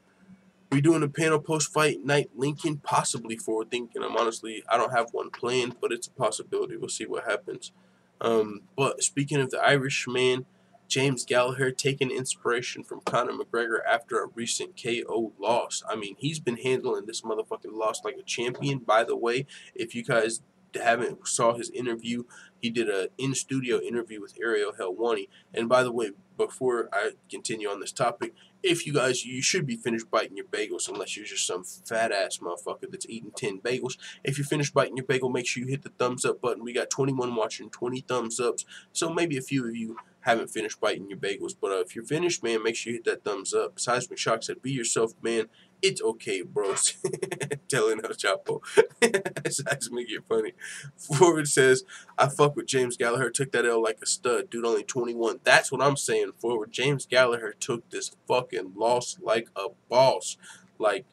we doing a panel post-fight night Lincoln, possibly forward thinking. I don't have one planned, but it's a possibility. We'll see what happens. But speaking of the Irishman, James Gallagher taking inspiration from Conor McGregor after a recent KO loss. I mean, he's been handling this motherfucking loss like a champion. By the way, if you guys haven't saw his interview, he did a in-studio interview with Ariel Helwani. And by the way, before I continue on this topic, if you should be finished biting your bagels unless you're just some fat-ass motherfucker that's eating 10 bagels. If you're finished biting your bagel, make sure you hit the thumbs up button. We got 21 watching, 20 thumbs ups. So maybe a few of you haven't finished biting your bagels. But if you're finished, man, make sure you hit that thumbs up. Seismic Shock said, be yourself, man. It's okay, bros. Telling El Chapo. Seismic, you're funny. Forward says, I fuck with James Gallagher. Took that L like a stud. Dude, only 21. That's what I'm saying, Forward. James Gallagher took this fucking loss like a boss. Like,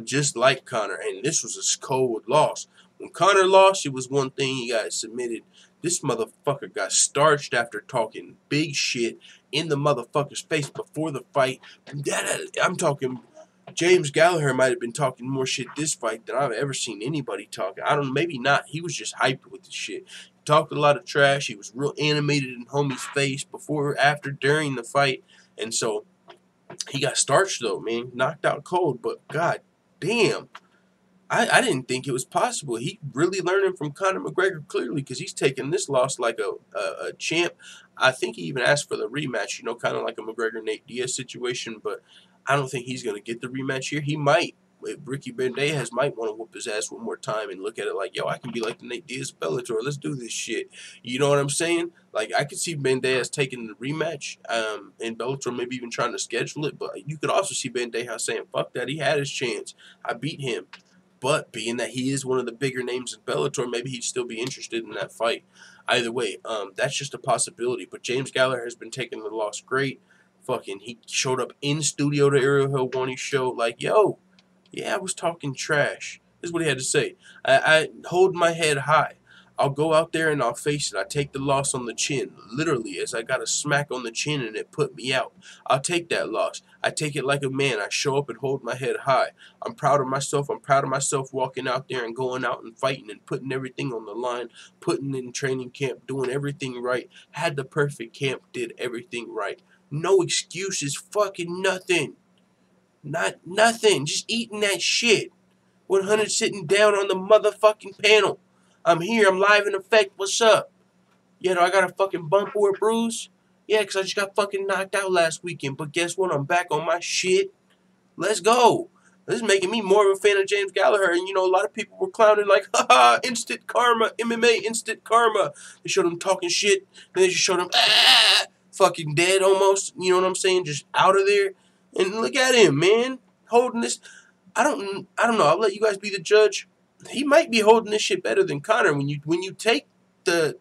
just like Conor. And this was a cold loss. When Conor lost, it was one thing. He got submitted. This motherfucker got starched after talking big shit in the motherfucker's face before the fight. I'm talking... James Gallagher might have been talking more shit this fight than I've ever seen anybody talking. I don't know, maybe not. He was just hyped with the shit. He talked a lot of trash. He was real animated in homie's face before, after, during the fight. And so he got starched though, man. Knocked out cold. But god damn. I didn't think it was possible. He really learning from Conor McGregor clearly because he's taking this loss like a champ. I think he even asked for the rematch, you know, kind of like a McGregor-Nate Diaz situation, but I don't think he's going to get the rematch here. He might. Ricky Bandejas might want to whoop his ass one more time and look at it like, yo, I can be like the Nate Diaz Bellator. Let's do this shit. You know what I'm saying? Like, I could see Bandejas taking the rematch in Bellator, maybe even trying to schedule it, but you could also see Bandejas saying, fuck that, he had his chance. I beat him. But being that he is one of the bigger names in Bellator, maybe he'd still be interested in that fight. Either way, that's just a possibility. But James Gallagher has been taking the loss great. Fucking, he showed up in studio to Ariel Helwani's show like, yo, yeah, I was talking trash. This is what he had to say. I hold my head high. I'll go out there and I'll face it. I take the loss on the chin, literally, as I got a smack on the chin and it put me out. I'll take that loss. I take it like a man. I show up and hold my head high. I'm proud of myself. I'm proud of myself walking out there and going out and fighting and putting everything on the line, putting in training camp, doing everything right. Had the perfect camp, did everything right. No excuses, fucking nothing. Not nothing. Just eating that shit. 100 sitting down on the motherfucking panel. I'm here. I'm live in effect. What's up? Yeah, do I got a fucking bump or a bruise? Yeah, because I just got fucking knocked out last weekend. But guess what? I'm back on my shit. Let's go. This is making me more of a fan of James Gallagher. And, you know, a lot of people were clowning like, haha, instant karma, MMA, instant karma. They showed him talking shit. Then they just showed him, fucking dead almost. You know what I'm saying? Just out of there. And look at him, man. Holding this. I don't know. I'll let you guys be the judge. He might be holding this shit better than Conor when you take the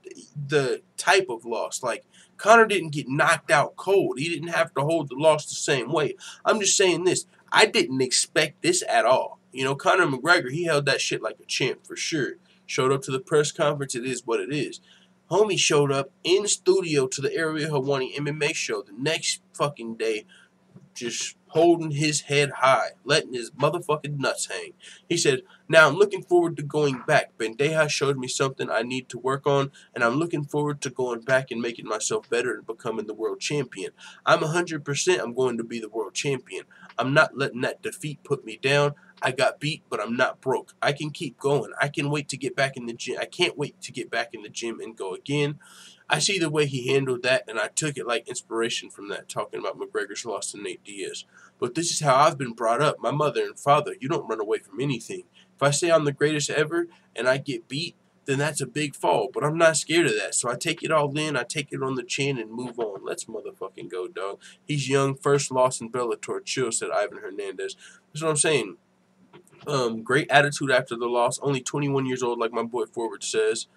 type of loss. Like, Conor didn't get knocked out cold. He didn't have to hold the loss the same way. I'm just saying this. I didn't expect this at all. You know, Conor McGregor, he held that shit like a champ for sure. Showed up to the press conference. It is what it is. Homie showed up in studio to the Ariel Helwani MMA show the next fucking day, just holding his head high, letting his motherfucking nuts hang. He said, now I'm looking forward to going back. Bandejas showed me something I need to work on, and I'm looking forward to going back and making myself better and becoming the world champion. I'm 100% I'm going to be the world champion. I'm not letting that defeat put me down. I got beat, but I'm not broke. I can keep going. I can wait to get back in the gym. I can't wait to get back in the gym and go again. I see the way he handled that, and I took it like inspiration from that, talking about McGregor's loss to Nate Diaz. But this is how I've been brought up. My mother and father, you don't run away from anything. If I say I'm the greatest ever and I get beat, then that's a big fall. But I'm not scared of that. So I take it all in, I take it on the chin and move on. Let's motherfucking go, dog. He's young, first loss in Bellator. Chill, said Ivan Hernandez. That's what I'm saying. Great attitude after the loss. Only 21 years old, like my boy Forward says.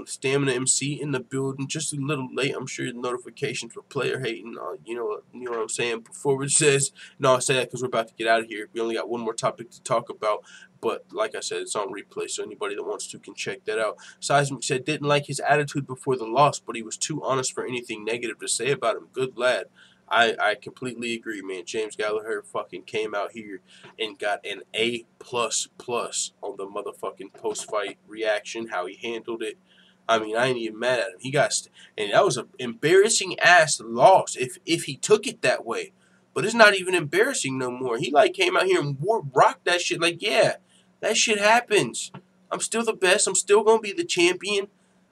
Stamina MC in the building, just a little late. I'm sure the notifications for player hating. You know what I'm saying. Forward says, no, I say that because we're about to get out of here. We only got one more topic to talk about, but like I said, it's on replay, so anybody that wants to can check that out. Seismic said, didn't like his attitude before the loss, but he was too honest for anything negative to say about him. Good lad. I completely agree, man. James Gallagher fucking came out here and got an A++ on the motherfucking post-fight reaction, how he handled it. I mean, I ain't even mad at him. And that was an embarrassing ass loss if he took it that way. But it's not even embarrassing no more. He like came out here and rocked that shit. Like, yeah, that shit happens. I'm still the best. I'm still gonna be the champion.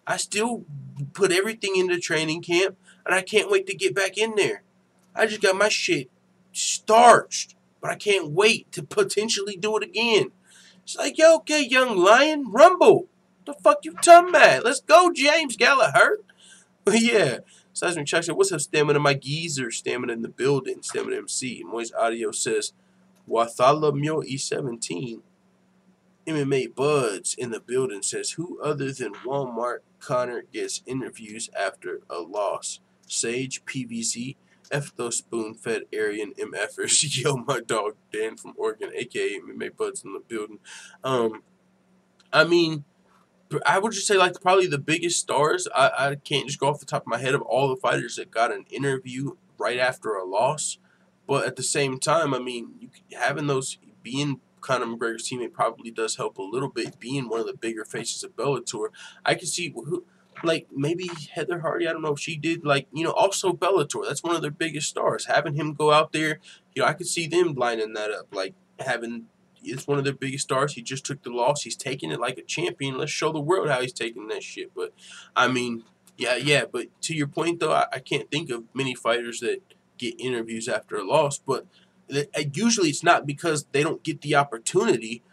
I still put everything into training camp, and I can't wait to get back in there. I just got my shit starched, but I can't wait to potentially do it again. It's like, yo, okay, young lion, rumble. The fuck you talking about? Let's go, James Gallagher. But yeah, Seismic Chuck said, what's up, Stamina, my geezer? Stamina in the building. Stamina MC. Moist Audio says, Wathalamio E17. MMA Buds in the building says, who other than Walmart Conor gets interviews after a loss? Sage, PVZ, F those spoon-fed Aryan MFers. Yo, my dog Dan from Oregon, a.k.a. MMA Buds in the building. I mean, I would just say, like, probably the biggest stars, I can't just go off the top of my head of all the fighters that got an interview right after a loss. But at the same time, I mean, having those, being Conor McGregor's teammate probably does help a little bit, being one of the bigger faces of Bellator. I can see who, like, maybe Heather Hardy, I don't know if she did, like, you know, also Bellator. That's one of their biggest stars. Having him go out there, you know, I could see them lining that up, like, having... It's one of their biggest stars. He just took the loss. He's taking it like a champion. Let's show the world how he's taking that shit. But, I mean, yeah. But to your point, though, I can't think of many fighters that get interviews after a loss. But usually it's not because they don't get the opportunity.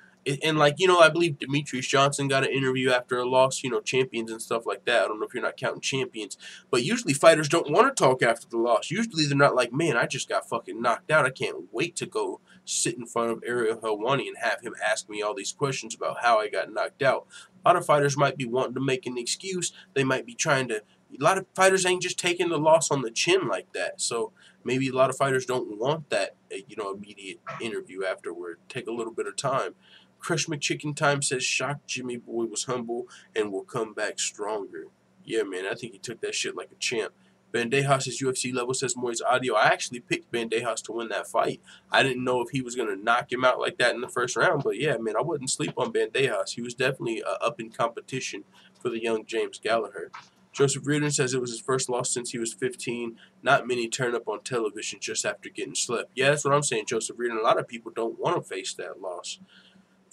And, like, you know, I believe Demetrius Johnson got an interview after a loss, you know, champions and stuff like that. I don't know if you're not counting champions. But usually fighters don't want to talk after the loss. Usually they're not like, man, I just got fucking knocked out. I can't wait to go sit in front of Ariel Helwani and have him ask me all these questions about how I got knocked out. A lot of fighters might be wanting to make an excuse. They might be trying to... A lot of fighters ain't just taking the loss on the chin like that. So maybe a lot of fighters don't want that, you know, immediate interview afterward. Take a little bit of time. Crush McChicken Time says, shocked Jimmy Boy was humble and will come back stronger. Yeah, man, I think he took that shit like a champ. Bandejas' UFC level says, Moist Audio. I actually picked Bandejas to win that fight. I didn't know if he was going to knock him out like that in the first round, but yeah, man, I wouldn't sleep on Bandejas. He was definitely up in competition for the young James Gallagher. Joseph Reardon says it was his first loss since he was 15. Not many turn up on television just after getting slept. Yeah, that's what I'm saying, Joseph Reardon. A lot of people don't want to face that loss.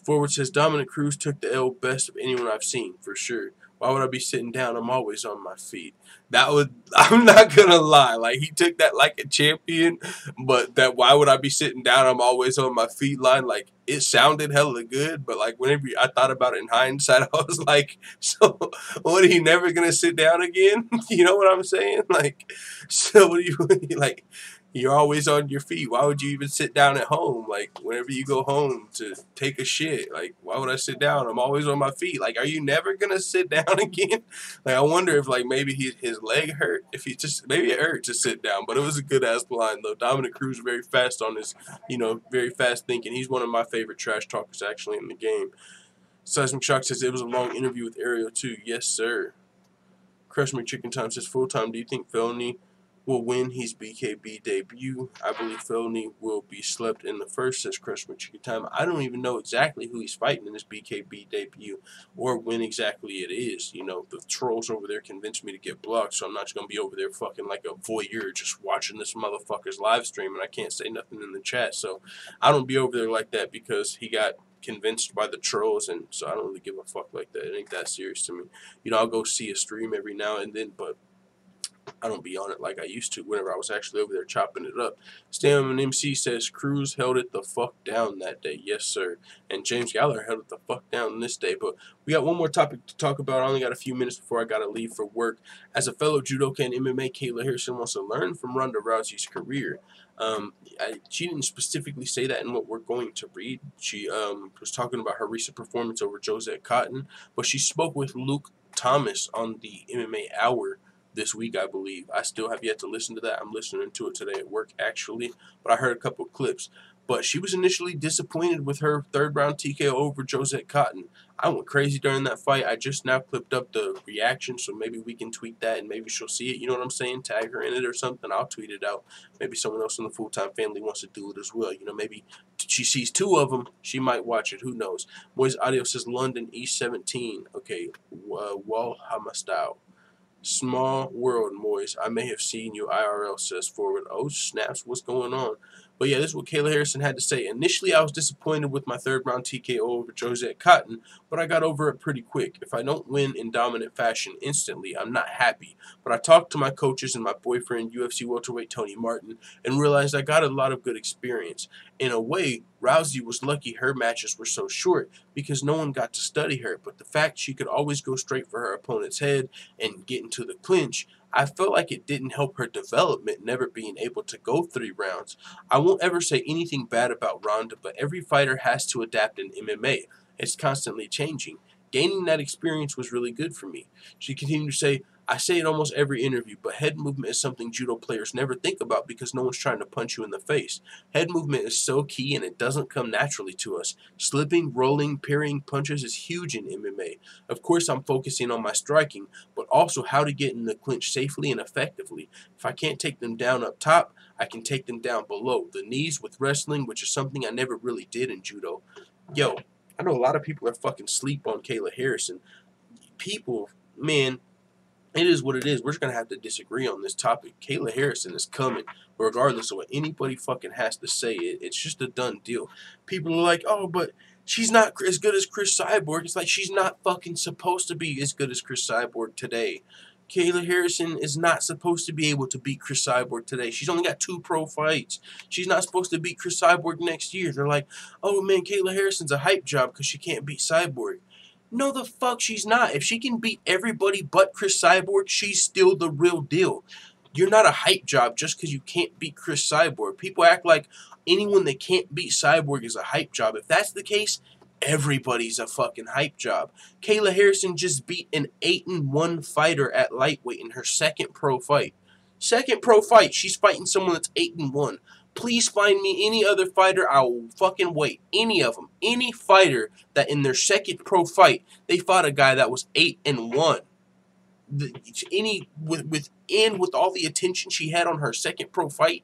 Forward says, Dominic Cruz took the L best of anyone I've seen, for sure. Why would I be sitting down? I'm always on my feet. I'm not going to lie. Like, he took that like a champion, but that why would I be sitting down? I'm always on my feet line. Like, it sounded hella good, but like whenever I thought about it in hindsight, I was like, so what, are you never going to sit down again? You know what I'm saying? Like, so what do you, like, you're always on your feet. Why would you even sit down at home? Like, whenever you go home to take a shit, like, why would I sit down? I'm always on my feet. Like, are you never going to sit down again? Like, I wonder if, like, maybe his leg hurt. If he just, maybe it hurt to sit down. But it was a good-ass line, though. Dominic Cruz very fast on his, you know, very fast thinking. He's one of my favorite trash talkers, actually, in the game. Seismic Shock says it was a long interview with Ariel, too. Yes, sir. Crush McChicken Time says, full time, do you think Felony will win his BKB debut? I believe Felony will be slept in the first, says Crush McChicken Time. I don't even know exactly who he's fighting in his BKB debut or when exactly it is. You know, the trolls over there convinced me to get blocked, so I'm not just going to be over there fucking like a voyeur just watching this motherfucker's live stream and I can't say nothing in the chat. So I don't be over there like that because he got convinced by the trolls, and so I don't really give a fuck like that. It ain't that serious to me. You know, I'll go see a stream every now and then, but I don't be on it like I used to whenever I was actually over there chopping it up. Stamina MC says Cruz held it the fuck down that day. Yes, sir. And James Gallagher held it the fuck down this day. But we got one more topic to talk about. I only got a few minutes before I got to leave for work. As a fellow judoka and MMA, Kayla Harrison wants to learn from Ronda Rousey's career. She didn't specifically say that in what we're going to read. She was talking about her recent performance over Josette Cotton, but she spoke with Luke Thomas on the MMA Hour this week, I believe. I still have yet to listen to that. I'm listening to it today at work, actually, but I heard a couple of clips. But she was initially disappointed with her third-round TKO over Josette Cotton. I went crazy during that fight. I just now clipped up the reaction, so maybe we can tweet that, and maybe she'll see it. You know what I'm saying? Tag her in it or something. I'll tweet it out. Maybe someone else in the full-time family wants to do it as well. You know, maybe she sees two of them. She might watch it. Who knows? Moise Audio says London East 17. Okay, well, how my style. Small world, Moise. I may have seen you IRL, says Forward. Oh, snaps. What's going on? But yeah, this is what Kayla Harrison had to say. Initially, I was disappointed with my third-round TKO over Josette Cotton, but I got over it pretty quick. If I don't win in dominant fashion instantly, I'm not happy. But I talked to my coaches and my boyfriend, UFC welterweight Tony Martin, and realized I got a lot of good experience. In a way, Rousey was lucky her matches were so short because no one got to study her. But the fact she could always go straight for her opponent's head and get into the clinch, I felt like it didn't help her development, never being able to go 3 rounds. I won't ever say anything bad about Ronda, but every fighter has to adapt in MMA. It's constantly changing. Gaining that experience was really good for me. She continued to say, I say it almost every interview, but head movement is something judo players never think about because no one's trying to punch you in the face. Head movement is so key and it doesn't come naturally to us. Slipping, rolling, parrying punches is huge in MMA. Of course, I'm focusing on my striking, but also how to get in the clinch safely and effectively. If I can't take them down up top, I can take them down below. The knees with wrestling, which is something I never really did in judo. Yo, I know a lot of people are fucking sleep on Kayla Harrison. People, man, it is what it is. We're just going to have to disagree on this topic. Kayla Harrison is coming, regardless of what anybody fucking has to say. It's just a done deal. People are like, oh, but she's not as good as Chris Cyborg. It's like she's not fucking supposed to be as good as Chris Cyborg today. Kayla Harrison is not supposed to be able to beat Chris Cyborg today. She's only got 2 pro fights. She's not supposed to beat Chris Cyborg next year. They're like, oh, man, Kayla Harrison's a hype job because she can't beat Cyborg. No, the fuck she's not. If she can beat everybody but Chris Cyborg, she's still the real deal. You're not a hype job just because you can't beat Chris Cyborg. People act like anyone that can't beat Cyborg is a hype job. If that's the case, everybody's a fucking hype job. Kayla Harrison just beat an 8-1 fighter at lightweight in her second pro fight. Second pro fight, she's fighting someone that's 8-1. Please find me any other fighter. I will fucking wait. Any of them. Any fighter that in their second pro fight, they fought a guy that was 8-1. With all the attention she had on her second pro fight,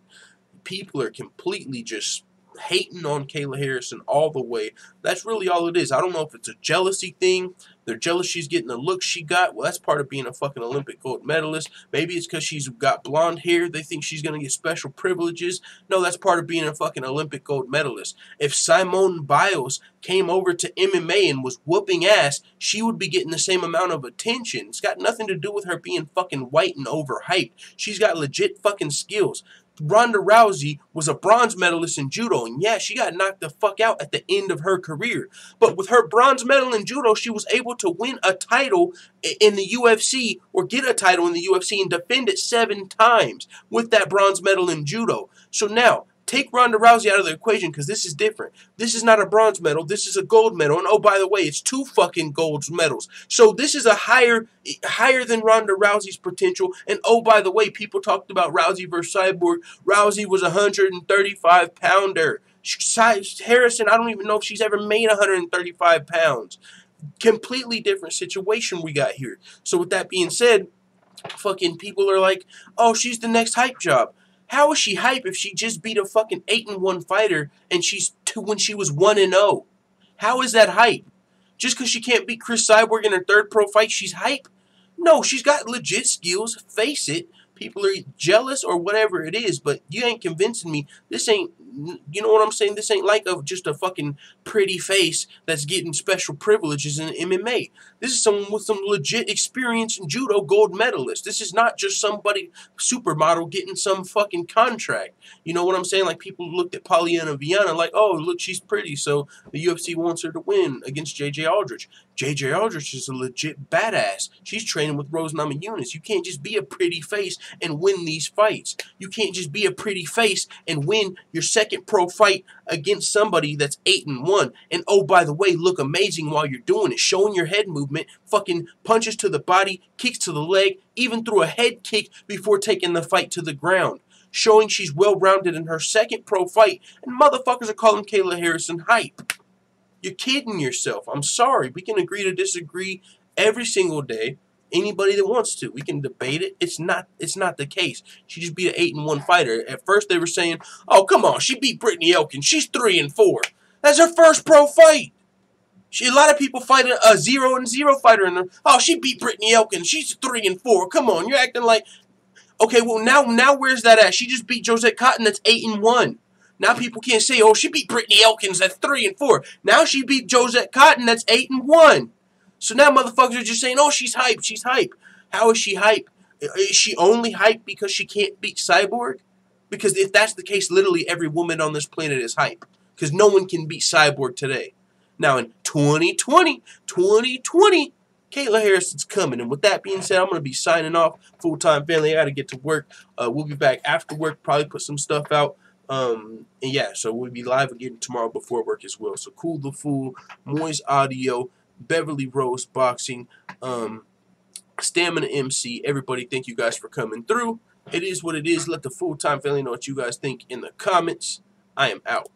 people are completely just hating on Kayla Harrison all the way. That's really all it is. I don't know if it's a jealousy thing. They're jealous she's getting the look she got. Well, that's part of being a fucking Olympic gold medalist. Maybe it's because she's got blonde hair. They think she's going to get special privileges. No, that's part of being a fucking Olympic gold medalist. If Simone Biles came over to MMA and was whooping ass, she would be getting the same amount of attention. It's got nothing to do with her being fucking white and overhyped. She's got legit fucking skills. Ronda Rousey was a bronze medalist in judo, and yeah, she got knocked the fuck out at the end of her career. But with her bronze medal in judo, she was able to win a title in the UFC, or get a title in the UFC, and defend it 7 times with that bronze medal in judo. So now, take Ronda Rousey out of the equation because this is different. This is not a bronze medal. This is a gold medal. And oh, by the way, it's 2 fucking gold medals. So this is a higher than Ronda Rousey's potential. And oh, by the way, people talked about Rousey versus Cyborg. Rousey was a 135-pounder. Harrison, I don't even know if she's ever made 135 pounds. Completely different situation we got here. So with that being said, fucking people are like, oh, she's the next hype job. How is she hype if she just beat a fucking 8-1 fighter and she's 2 when she was 1-0? How is that hype? Just because she can't beat Chris Cyborg in her 3rd pro fight, she's hype? No, she's got legit skills. Face it. People are jealous or whatever it is, but you ain't convincing me. This ain't, you know what I'm saying? This ain't like just a fucking pretty face that's getting special privileges in MMA. This is someone with some legit experience in judo, gold medalist. This is not just somebody supermodel getting some fucking contract. You know what I'm saying? Like people looked at Polyana Viana like, oh, look, she's pretty, so the UFC wants her to win against JJ Aldrich. JJ Aldrich is a legit badass. She's training with Rose Namajunas. You can't just be a pretty face and win these fights. You can't just be a pretty face and win your second second pro fight against somebody that's 8-1. And oh, by the way, look amazing while you're doing it. Showing your head movement, fucking punches to the body, kicks to the leg, even threw a head kick before taking the fight to the ground. Showing she's well-rounded in her second pro fight. And motherfuckers are calling Kayla Harrison hype. You're kidding yourself. I'm sorry. We can agree to disagree every single day. Anybody that wants to, we can debate it. It's not the case. She just beat an 8-1 fighter. At first they were saying, "Oh, come on, she beat Brittany Elkins. She's 3-4. That's her first pro fight." A lot of people fight a 0-0 fighter, and oh, she beat Brittany Elkins. She's 3-4. Come on, you're acting like, okay. Well, now where's that at? She just beat Josette Cotton. That's 8-1. Now people can't say, "Oh, she beat Brittany Elkins. That's 3-4." Now she beat Josette Cotton. That's 8-1. So now motherfuckers are just saying, "Oh, she's hype. She's hype." How is she hype? Is she only hype because she can't beat Cyborg? Because if that's the case, literally every woman on this planet is hype. Because no one can beat Cyborg today. Now in 2020, Kayla Harrison's coming. And with that being said, I'm going to be signing off. Full-time family, I got to get to work. We'll be back after work, probably put some stuff out. And yeah, so we'll be live again tomorrow before work as well. So Cool the Fool, Moise Audio, Beverly Rose Boxing, Stamina MC, everybody, thank you guys for coming through. It is what it is. Let the full-time family know what you guys think in the comments. I am out.